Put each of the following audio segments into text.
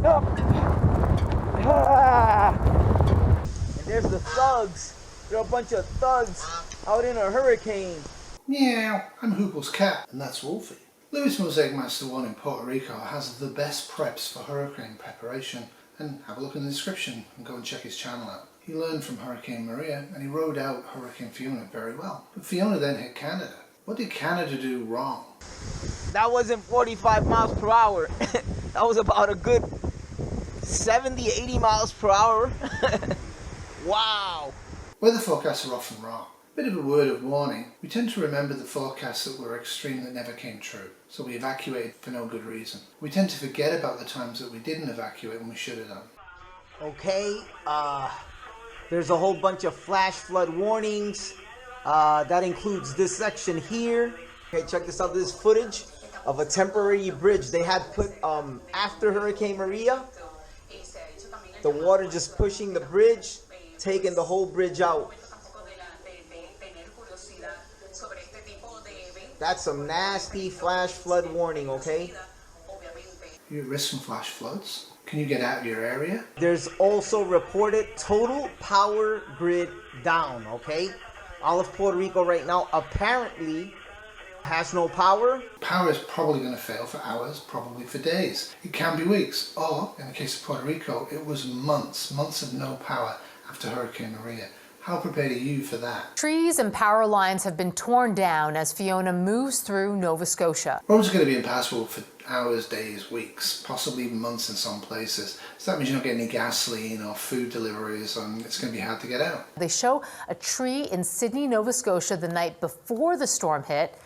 And there's the thugs. There are a bunch of thugs out in a hurricane. Meow, I'm Huples cat, and that's Wolfie. Louis Mosaicmaster 1 in Puerto Rico has the best preps for hurricane preparation, and have a look in the description and go and check his channel out. He learned from Hurricane Maria and he rode out Hurricane Fiona very well. But Fiona then hit Canada. What did Canada do wrong? That wasn't 45 miles per hour. That was about a good 70, 80 miles per hour. Wow. Weather forecasts are often wrong. Bit of a word of warning, we tend to remember the forecasts that were extreme that never came true, so we evacuated for no good reason. We tend to forget about the times that we didn't evacuate when we should have done. Okay, there's a whole bunch of flash flood warnings. That includes this section here. Okay, check this out. This is footage of a temporary bridge they had put after Hurricane Maria. The water just pushing the bridge, taking the whole bridge out. That's some nasty flash flood warning, okay? You're at risk from flash floods? Can you get out of your area? There's also reported total power grid down, okay? All of Puerto Rico right now apparently has no power. Power is probably going to fail for hours, probably for days. It can be weeks, or in the case of Puerto Rico, it was months of no power after Hurricane Maria. How prepared are you for that? Trees and power lines have been torn down as Fiona moves through Nova Scotia. Roads are going to be impassable for hours, days, weeks, possibly even months in some places. So that means you're not getting any gasoline or food deliveries, and it's going to be hard to get out. They show a tree in Sydney, Nova Scotia the night before the storm hit.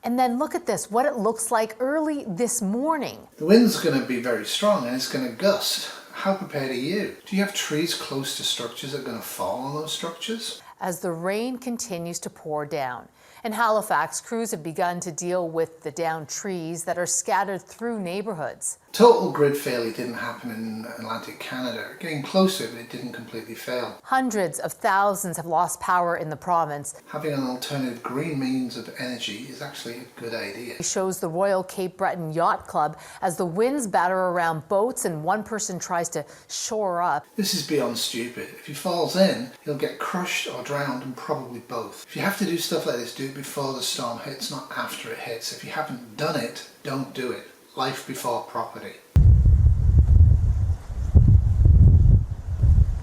And then look at this, what it looks like early this morning. The wind's going to be very strong and it's going to gust. How prepared are you? Do you have trees close to structures that are going to fall on those structures? As the rain continues to pour down. In Halifax, crews have begun to deal with the downed trees that are scattered through neighborhoods. Total grid failure didn't happen in Atlantic Canada. Getting closer, but it didn't completely fail. Hundreds of thousands have lost power in the province. Having an alternative green means of energy is actually a good idea. It shows the Royal Cape Breton Yacht Club as the winds batter around boats and one person tries to shore up. This is beyond stupid. If he falls in, he'll get crushed or drowned, and probably both. If you have to do stuff like this, do it before the storm hits, not after it hits. If you haven't done it, don't do it. Life before property.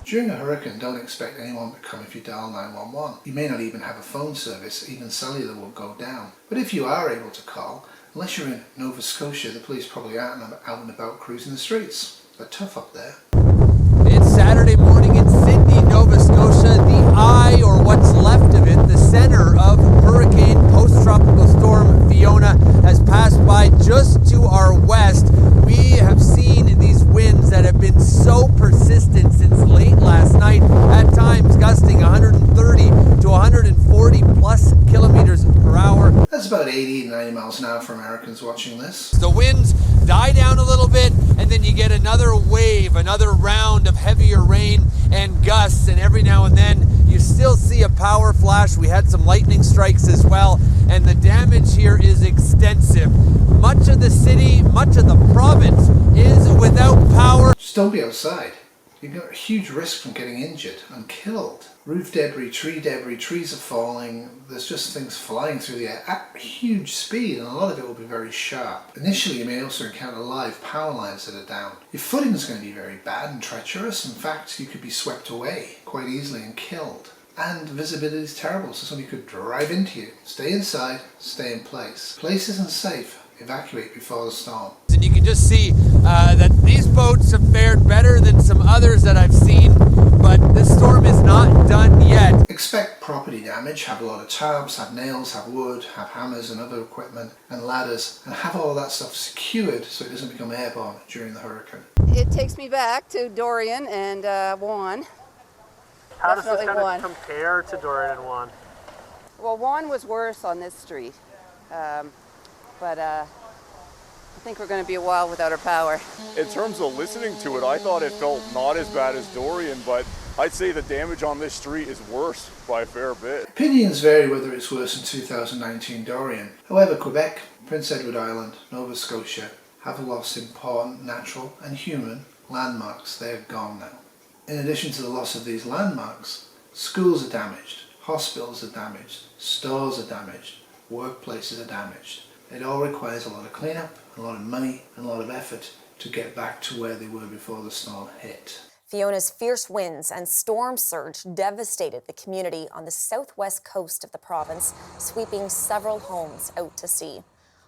During a hurricane, don't expect anyone to come if you dial 911. You may not even have a phone service, even cellular will go down. But if you are able to call, unless you're in Nova Scotia, the police probably aren't out and about cruising the streets. They're tough up there. It's Saturday morning in Sydney, Nova Scotia, the eye, or what's left of it, the center of Hurricane post-tropical storm Fiona has passed by just to our west. We have seen these winds that have been so persistent since late last night, at times gusting 130 to 140 plus kilometers per hour. That's about 80, 90 miles an hour for Americans watching this. The winds die down a little bit, and then you get another wave, another round of heavier rain and gusts, and every now and then you still see a power flash. We had some lightning strikes as well, and the damage here is extensive. Much of the city, much of the province is without power. Just don't be outside. You've got a huge risk from getting injured and killed. Roof debris, trees are falling. There's just things flying through the air at huge speed, and a lot of it will be very sharp. Initially, you may also encounter live power lines that are down. Your footing is going to be very bad and treacherous. In fact, you could be swept away quite easily and killed. And visibility is terrible, so somebody could drive into you. Stay inside, stay in place. Place isn't safe. Evacuate before the storm. And you can just see that these boats have fared better than some others that I've seen, but this storm is not done yet. Expect property damage. Have a lot of tabs, have nails, have wood, have hammers and other equipment and ladders, and have all that stuff secured so it doesn't become airborne during the hurricane. It takes me back to Dorian and Juan. How does this Definitely kind Juan. of compare to Dorian and Juan? Well, Juan was worse on this street, but I think we're going to be a while without our power. In terms of listening to it, I thought it felt not as bad as Dorian, but I'd say the damage on this street is worse by a fair bit. Opinions vary whether it's worse than 2019 Dorian. However, Quebec, Prince Edward Island, Nova Scotia have lost important natural and human landmarks, they're gone now. In addition to the loss of these landmarks, schools are damaged, hospitals are damaged, stores are damaged, workplaces are damaged. It all requires a lot of cleanup, a lot of money and a lot of effort to get back to where they were before the storm hit. Fiona's fierce winds and storm surge devastated the community on the southwest coast of the province, sweeping several homes out to sea.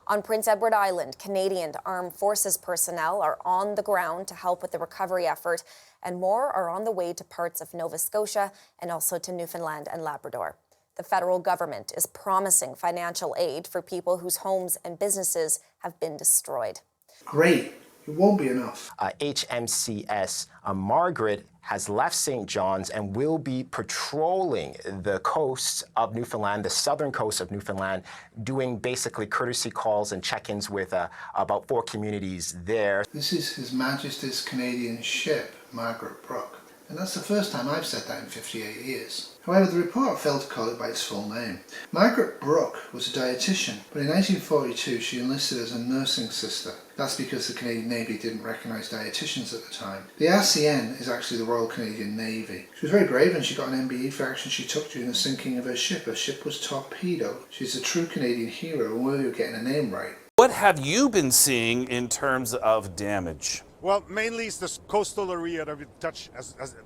On Prince Edward Island, Canadian Armed Forces personnel are on the ground to help with the recovery effort, and more are on the way to parts of Nova Scotia and also to Newfoundland and Labrador. The federal government is promising financial aid for people whose homes and businesses have been destroyed. Great. It won't be enough. HMCS Margaret has left St. John's and will be patrolling the coast of Newfoundland, the southern coast of Newfoundland, doing basically courtesy calls and check-ins with about 4 communities there. This is His Majesty's Canadian ship, Margaret Brooke. And that's the first time I've said that in 58 years. However, the report failed to call it by its full name. Margaret Brooke was a dietitian, but in 1942 she enlisted as a nursing sister. That's because the Canadian Navy didn't recognise dietitians at the time. The RCN is actually the Royal Canadian Navy. She was very brave and she got an MBE for action she took during the sinking of her ship. Her ship was torpedoed. She's a true Canadian hero and worthy of getting her name right. What have you been seeing in terms of damage? Well, mainly it's the coastal area that have been touched, as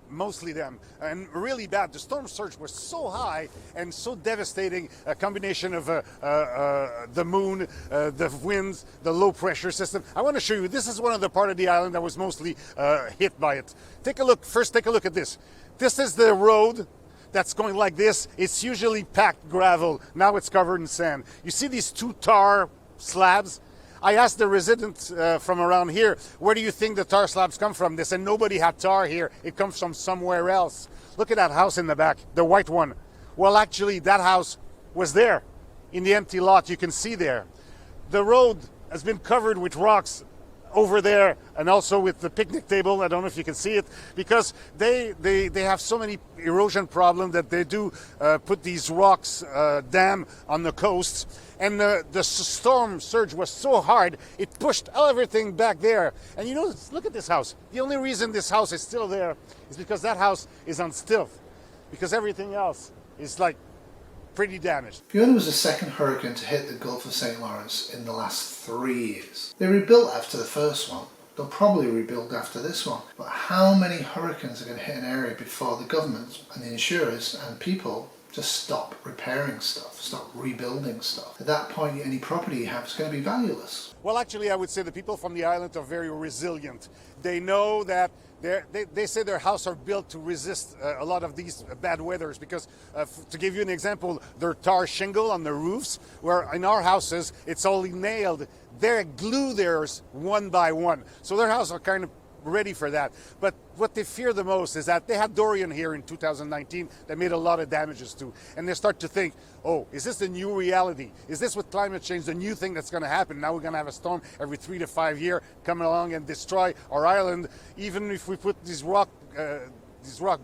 mostly them, and really bad. The storm surge was so high and so devastating, a combination of the moon, the winds, the low pressure system. I want to show you, this is one of the part of the island that was mostly hit by it. Take a look, first take a look at this. This is the road that's going like this. It's usually packed gravel. Now it's covered in sand. You see these 2 tar slabs? I asked the residents from around here, where do you think the tar slabs come from? They said nobody had tar here. It comes from somewhere else. Look at that house in the back, the white one. Well, actually, that house was there in the empty lot. You can see there. The road has been covered with rocks over there, and also with the picnic table. I don't know if you can see it, because they have so many erosion problems that they do put these rocks dam on the coast. And the storm surge was so hard, it pushed everything back there. And you know, look at this house. The only reason this house is still there is because that house is on stilts, because everything else is like pretty damaged. Fiona was the second hurricane to hit the Gulf of St. Lawrence in the last 3 years. They rebuilt after the first one. They'll probably rebuild after this one. But how many hurricanes are going to hit an area before the government and the insurers and people just stop repairing stuff, stop rebuilding stuff? At that point, any property you have is going to be valueless. Well, actually, I would say the people from the island are very resilient. They know that they say their houses are built to resist a lot of these bad weathers, because to give you an example, they're tar shingle on the roofs, where in our houses it's only nailed. They're glue theirs one by one. So their houses are kind of ready for that. But what they fear the most is that they had Dorian here in 2019 that made a lot of damages too. And they start to think, oh, is this the new reality? Is this with climate change the new thing that's going to happen? Now we're going to have a storm every 3 to 5 years coming along and destroy our island. Even if we put these rock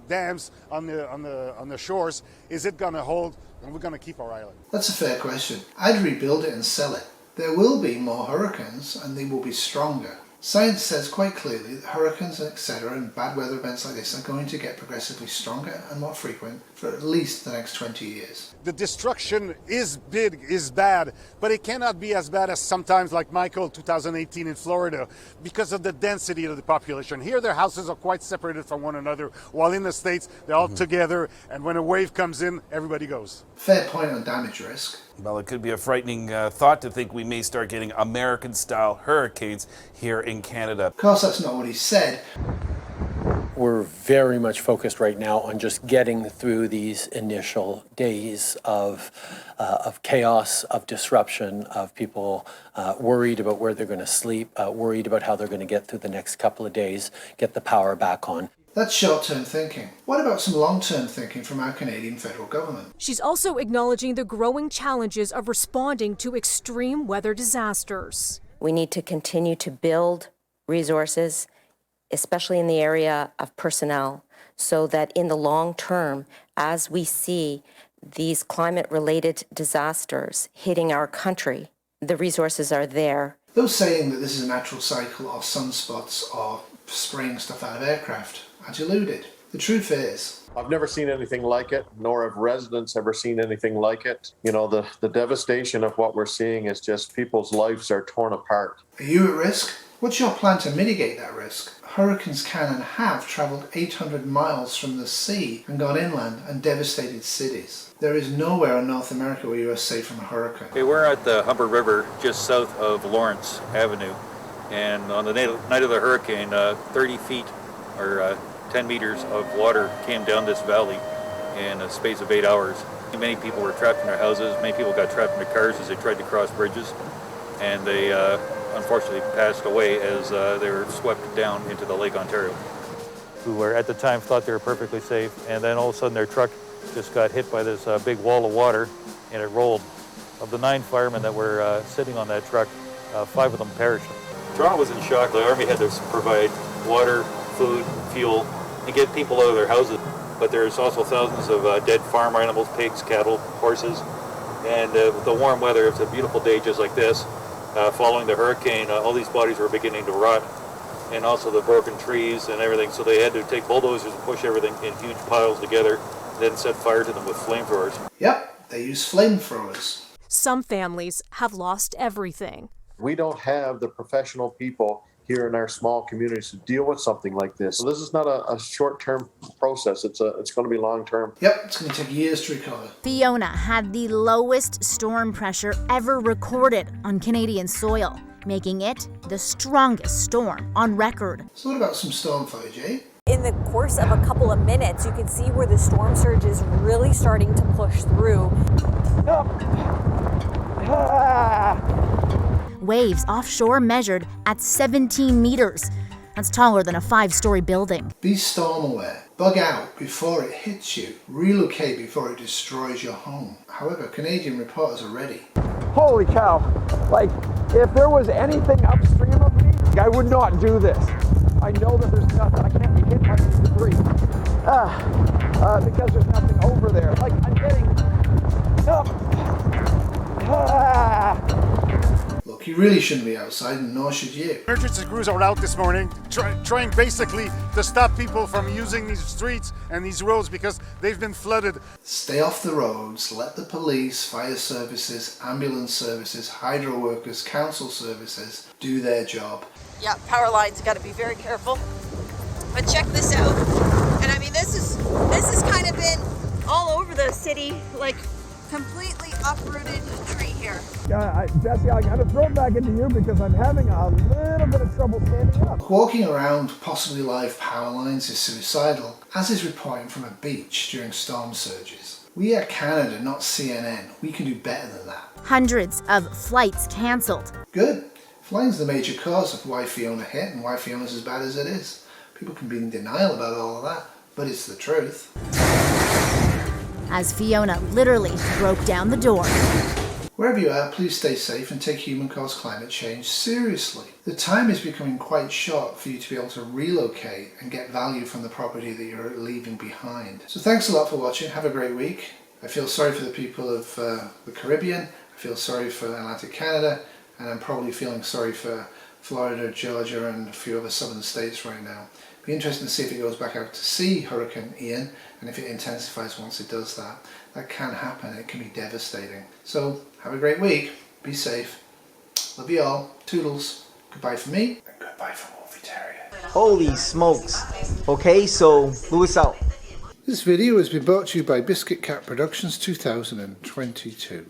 dams on the shores, is it going to hold? And we're going to keep our island? That's a fair question. I'd rebuild it and sell it. There will be more hurricanes and they will be stronger. Science says quite clearly that hurricanes, etc., and bad weather events like this are going to get progressively stronger and more frequent for at least the next 20 years. The destruction is big, is bad, but it cannot be as bad as sometimes like Michael 2018 in Florida, because of the density of the population. Here their houses are quite separated from one another, while in the States they're all together, and when a wave comes in, everybody goes. Fair point on damage risk. Well, it could be a frightening thought to think we may start getting American-style hurricanes here in Canada. Of course, that's not what he said. We're very much focused right now on just getting through these initial days of chaos, of disruption, of people worried about where they're going to sleep, worried about how they're going to get through the next couple of days, get the power back on. That's short-term thinking. What about some long-term thinking from our Canadian federal government? She's also acknowledging the growing challenges of responding to extreme weather disasters. We need to continue to build resources, especially in the area of personnel, so that in the long term, as we see these climate-related disasters hitting our country, the resources are there. Those saying that this is a natural cycle or sunspots or spraying stuff out of aircraft, as you alluded. The truth is, I've never seen anything like it, nor have residents ever seen anything like it. You know, the devastation of what we're seeing is just people's lives are torn apart. Are you at risk? What's your plan to mitigate that risk? Hurricanes can and have travelled 800 miles from the sea and gone inland and devastated cities. There is nowhere in North America where you are safe from a hurricane. Okay, we're at the Humber River just south of Lawrence Avenue, and on the night of the hurricane, 30 feet or 10 meters of water came down this valley in a space of 8 hours. Many people were trapped in their houses, many people got trapped in their cars as they tried to cross bridges, and they unfortunately passed away as they were swept down into the Lake Ontario. Who were at the time thought they were perfectly safe, and then all of a sudden their truck just got hit by this big wall of water and it rolled. Of the 9 firemen that were sitting on that truck, 5 of them perished. Toronto was in shock. The Army had to provide water, food, fuel, and get people out of their houses. But there's also thousands of dead farm animals, pigs, cattle, horses. And with the warm weather, it's a beautiful day just like this. Following the hurricane, all these bodies were beginning to rot, and also the broken trees and everything. So they had to take bulldozers and push everything in huge piles together, then set fire to them with flamethrowers. Yep, they use flamethrowers. Some families have lost everything. We don't have the professional people here in our small communities to deal with something like this. So this is not a short-term process. It's going to be long-term. Yep, it's going to take years to recover. Fiona had the lowest storm pressure ever recorded on Canadian soil, making it the strongest storm on record. So what about some storm footage, eh? In the course of a couple of minutes, you can see where the storm surge is really starting to push through. Waves offshore measured at 17 meters. That's taller than a 5-story building. Be storm aware. Bug out before it hits you. Relocate before it destroys your home. However, Canadian reporters are ready. Holy cow. Like, if there was anything upstream of me, I would not do this. I know that there's nothing. I can't be hit by this debris. Because there's nothing over there. Like, I'm getting up. Look, you really shouldn't be outside, and nor should you. Emergency crews are out this morning trying basically to stop people from using these streets and these roads because they've been flooded. Stay off the roads. Let the police, fire services, ambulance services, hydro workers, council services do their job. Yeah, power lines, got to be very careful. But check this out. And I mean, this has kind of been all over the city, like completely uprooted tree here. Jesse, I got to throw it back into you because I'm having a little bit of trouble standing up. Walking around possibly live power lines is suicidal, as is reporting from a beach during storm surges. We are Canada, not CNN. We can do better than that. Hundreds of flights cancelled. Good. Flying's the major cause of why Fiona hit and why Fiona's as bad as it is. People can be in denial about all of that, but it's the truth. As Fiona literally broke down the door. Wherever you are, please stay safe and take human-caused climate change seriously. The time is becoming quite short for you to be able to relocate and get value from the property that you're leaving behind. So thanks a lot for watching. Have a great week. I feel sorry for the people of the Caribbean. I feel sorry for Atlantic Canada. And I'm probably feeling sorry for Florida, Georgia, and a few other southern states right now. Be interesting to see if it goes back out to sea, Hurricane Ian, and if it intensifies once it does that. That can happen. It can be devastating. So have a great week. Be safe. Love you all. Toodles. Goodbye from me, and goodbye from Wolfie Terrier. Holy smokes. Okay, so Lewis out. This video has been brought to you by Biscuit Cat Productions 2022.